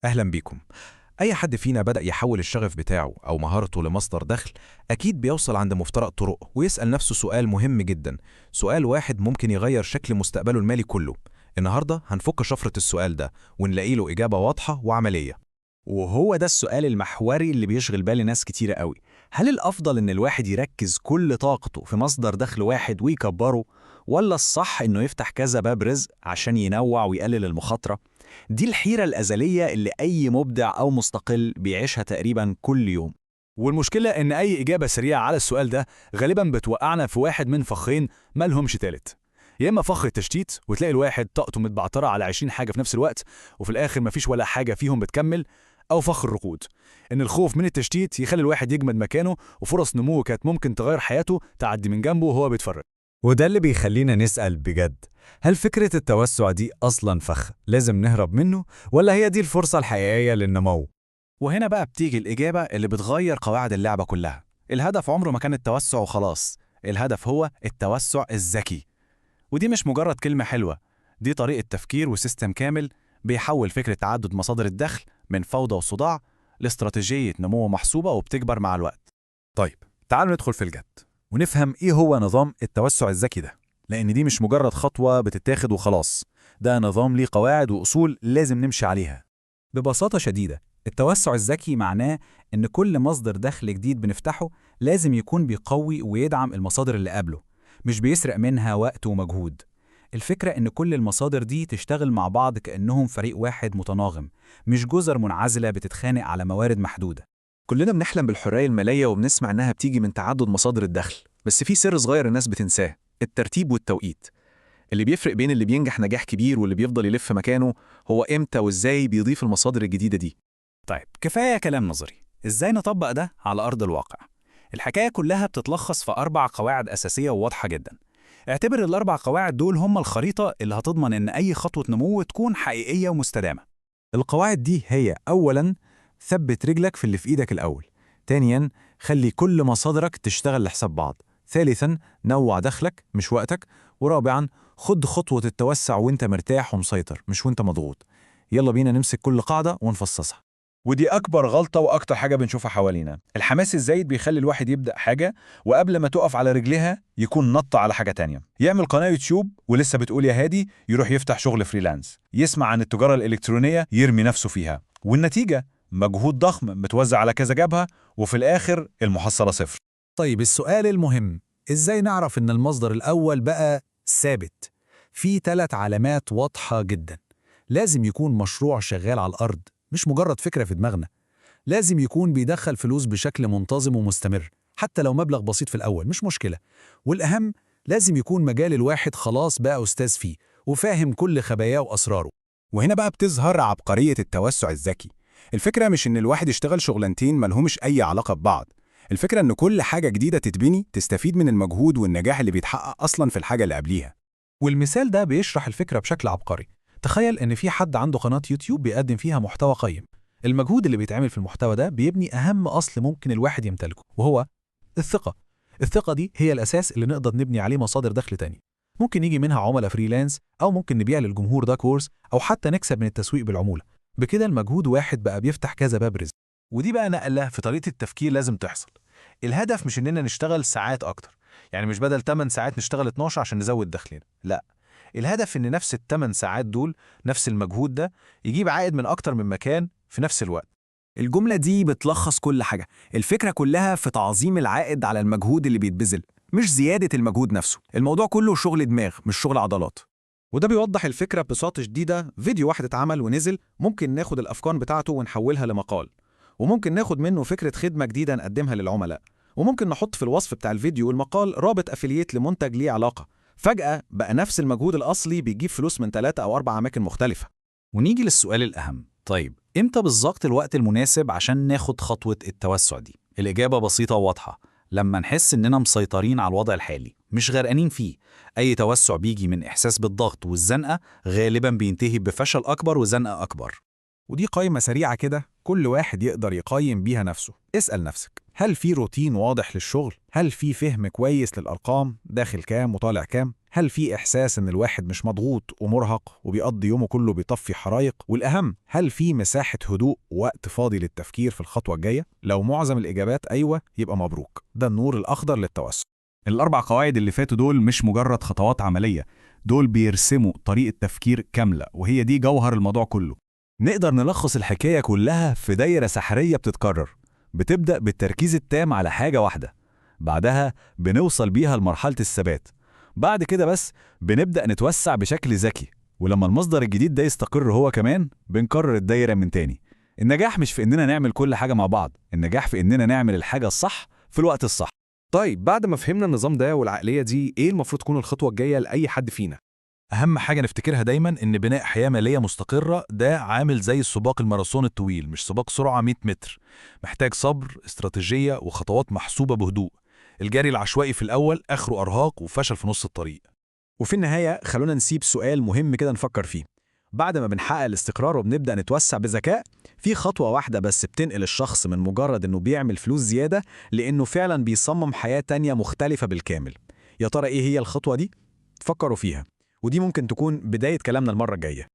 أهلا بيكم. أي حد فينا بدأ يحول الشغف بتاعه أو مهارته لمصدر دخل أكيد بيوصل عند مفترق طرق ويسأل نفسه سؤال مهم جدا، سؤال واحد ممكن يغير شكل مستقبله المالي كله. النهاردة هنفك شفرة السؤال ده ونلاقي له إجابة واضحة وعملية. وهو ده السؤال المحوري اللي بيشغل بال ناس كتيرة قوي. هل الأفضل إن الواحد يركز كل طاقته في مصدر دخل واحد ويكبره، ولا الصح إنه يفتح كذا باب رزق عشان ينوع ويقلل المخاطرة؟ دي الحيرة الأزلية اللي أي مبدع أو مستقل بيعيشها تقريبا كل يوم. والمشكلة إن أي إجابة سريعة على السؤال ده غالبا بتوقعنا في واحد من فخين مالهمش تالت. يا إما فخ التشتيت وتلاقي الواحد طاقته متبعترة على 20 حاجة في نفس الوقت وفي الآخر مفيش ولا حاجة فيهم بتكمل، أو فخ الركود، إن الخوف من التشتيت يخلي الواحد يجمد مكانه وفرص نموه كانت ممكن تغير حياته تعدي من جنبه وهو بيتفرج. وده اللي بيخلينا نسأل بجد، هل فكرة التوسع دي أصلاً فخ لازم نهرب منه، ولا هي دي الفرصة الحقيقية للنمو؟ وهنا بقى بتيجي الإجابة اللي بتغير قواعد اللعبة كلها. الهدف عمره ما كان التوسع وخلاص، الهدف هو التوسع الذكي. ودي مش مجرد كلمة حلوة، دي طريقة تفكير وسيستم كامل بيحول فكرة تعدد مصادر الدخل من فوضى وصداع لاستراتيجية نمو محسوبة وبتكبر مع الوقت. طيب، تعالوا ندخل في الجد ونفهم إيه هو نظام التوسع الذكي ده، لأن دي مش مجرد خطوة بتتاخد وخلاص، ده نظام ليه قواعد وأصول لازم نمشي عليها. ببساطة شديدة، التوسع الذكي معناه إن كل مصدر دخل جديد بنفتحه لازم يكون بيقوي ويدعم المصادر اللي قبله، مش بيسرق منها وقت ومجهود. الفكرة إن كل المصادر دي تشتغل مع بعض كأنهم فريق واحد متناغم، مش جزر منعزلة بتتخانق على موارد محدودة. كلنا بنحلم بالحرية المالية وبنسمع إنها بتيجي من تعدد مصادر الدخل، بس في سر صغير الناس بتنساه: الترتيب والتوقيت. اللي بيفرق بين اللي بينجح نجاح كبير واللي بيفضل يلف مكانه هو إمتى وإزاي بيضيف المصادر الجديدة دي. طيب كفاية كلام نظري، إزاي نطبق ده على أرض الواقع؟ الحكاية كلها بتتلخص في 4 قواعد أساسية وواضحة جدا. اعتبر ال4 قواعد دول هم الخريطة اللي هتضمن إن أي خطوة نمو تكون حقيقية ومستدامة. القواعد دي هي: أولاً، ثبت رجلك في اللي في إيدك الأول. ثانياً، خلي كل مصادرك تشتغل لحساب بعض. ثالثاً، نوع دخلك مش وقتك. ورابعاً، خد خطوة التوسع وانت مرتاح ومسيطر مش وانت مضغوط. يلا بينا نمسك كل قاعدة ونفصصها. ودي أكبر غلطة وأكتر حاجة بنشوفها حوالينا، الحماس الزايد بيخلي الواحد يبدأ حاجة وقبل ما تقف على رجليها يكون نط على حاجة تانية، يعمل قناة يوتيوب ولسه بتقول يا هادي يروح يفتح شغل فريلانس، يسمع عن التجارة الإلكترونية يرمي نفسه فيها، والنتيجة مجهود ضخم متوزع على كذا جبهة وفي الآخر المحصلة صفر. طيب السؤال المهم، إزاي نعرف إن المصدر الأول بقى ثابت؟ في 3 علامات واضحة جدا. لازم يكون مشروع شغال على الأرض، مش مجرد فكرة في دماغنا. لازم يكون بيدخل فلوس بشكل منتظم ومستمر، حتى لو مبلغ بسيط في الأول مش مشكلة. والأهم، لازم يكون مجال الواحد خلاص بقى أستاذ فيه وفاهم كل خباياه وأسراره. وهنا بقى بتظهر عبقرية التوسع الذكي. الفكرة مش إن الواحد يشتغل شغلانتين ملهمش أي علاقة ببعض، الفكرة إن كل حاجة جديدة تتبني تستفيد من المجهود والنجاح اللي بيتحقق أصلاً في الحاجة اللي قبليها. والمثال ده بيشرح الفكرة بشكل عبقري. تخيل إن في حد عنده قناة يوتيوب بيقدم فيها محتوى قيم. المجهود اللي بيتعمل في المحتوى ده بيبني أهم أصل ممكن الواحد يمتلكه، وهو الثقة. الثقة دي هي الأساس اللي نقدر نبني عليه مصادر دخل تاني. ممكن يجي منها عملاء فريلانس، أو ممكن نبيع للجمهور ده كورس، أو حتى نكسب من التسويق بالعمولة. بكده المجهود واحد بقى بيفتح كذا باب رزق. ودي بقى نقلة في طريقة التفكير لازم تحصل. الهدف مش إننا نشتغل ساعات أكتر، يعني مش بدل 8 ساعات نشتغل 12 عشان نزود دخلنا، لا. الهدف إن نفس ال8 ساعات دول، نفس المجهود ده، يجيب عائد من أكتر من مكان في نفس الوقت. الجملة دي بتلخص كل حاجة. الفكرة كلها في تعظيم العائد على المجهود اللي بيتبذل، مش زيادة المجهود نفسه. الموضوع كله شغل دماغ مش شغل عضلات. وده بيوضح الفكرة ببساطة شديدة. فيديو واحد اتعمل ونزل، ممكن ناخد الأفكار بتاعته ونحولها لمقال، وممكن ناخد منه فكرة خدمة جديدة نقدمها للعملاء، وممكن نحط في الوصف بتاع الفيديو والمقال رابط أفيليت لمنتج ليه علاقة. فجأة بقى نفس المجهود الأصلي بيجيب فلوس من 3 أو 4 أماكن مختلفة. ونيجي للسؤال الأهم، طيب إمتى بالظبط الوقت المناسب عشان ناخد خطوة التوسع دي؟ الإجابة بسيطة وواضحة، لما نحس إننا مسيطرين على الوضع الحالي مش غرقانين فيه. أي توسع بيجي من إحساس بالضغط والزنقة غالباً بينتهي بفشل أكبر وزنقة أكبر. ودي قائمة سريعة كده كل واحد يقدر يقيم بيها نفسه. اسأل نفسك، هل في روتين واضح للشغل؟ هل في فهم كويس للأرقام داخل كام وطالع كام؟ هل في إحساس إن الواحد مش مضغوط ومرهق وبيقضي يومه كله بيطفي حرايق؟ والأهم، هل في مساحة هدوء ووقت فاضي للتفكير في الخطوة الجاية؟ لو معظم الإجابات أيوة يبقى مبروك، ده النور الأخضر للتوسع. ال4 قواعد اللي فاتوا دول مش مجرد خطوات عملية، دول بيرسموا طريقة تفكير كاملة، وهي دي جوهر الموضوع كله. نقدر نلخص الحكاية كلها في دايرة سحرية بتتكرر، بتبدأ بالتركيز التام على حاجة واحدة، بعدها بنوصل بيها لمرحلة الثبات، بعد كده بس بنبدأ نتوسع بشكل ذكي، ولما المصدر الجديد ده يستقر هو كمان بنكرر الدايرة من تاني. النجاح مش في إننا نعمل كل حاجة مع بعض، النجاح في إننا نعمل الحاجة الصح في الوقت الصح. طيب بعد ما فهمنا النظام ده والعقلية دي، إيه المفروض تكون الخطوة الجاية لأي حد فينا؟ أهم حاجة نفتكرها دايماً إن بناء حياة مالية مستقرة ده عامل زي السباق الماراثون الطويل، مش سباق سرعة 100 متر. محتاج صبر، استراتيجية وخطوات محسوبة بهدوء. الجري العشوائي في الأول آخره أرهاق وفشل في نص الطريق. وفي النهاية خلونا نسيب سؤال مهم كده نفكر فيه. بعد ما بنحقق الاستقرار وبنبدأ نتوسع بذكاء، في خطوة واحدة بس بتنقل الشخص من مجرد إنه بيعمل فلوس زيادة لإنه فعلاً بيصمم حياة تانية مختلفة بالكامل. يا ترى إيه هي الخطوة دي؟ فكروا فيها، ودي ممكن تكون بداية كلامنا المرة الجاية.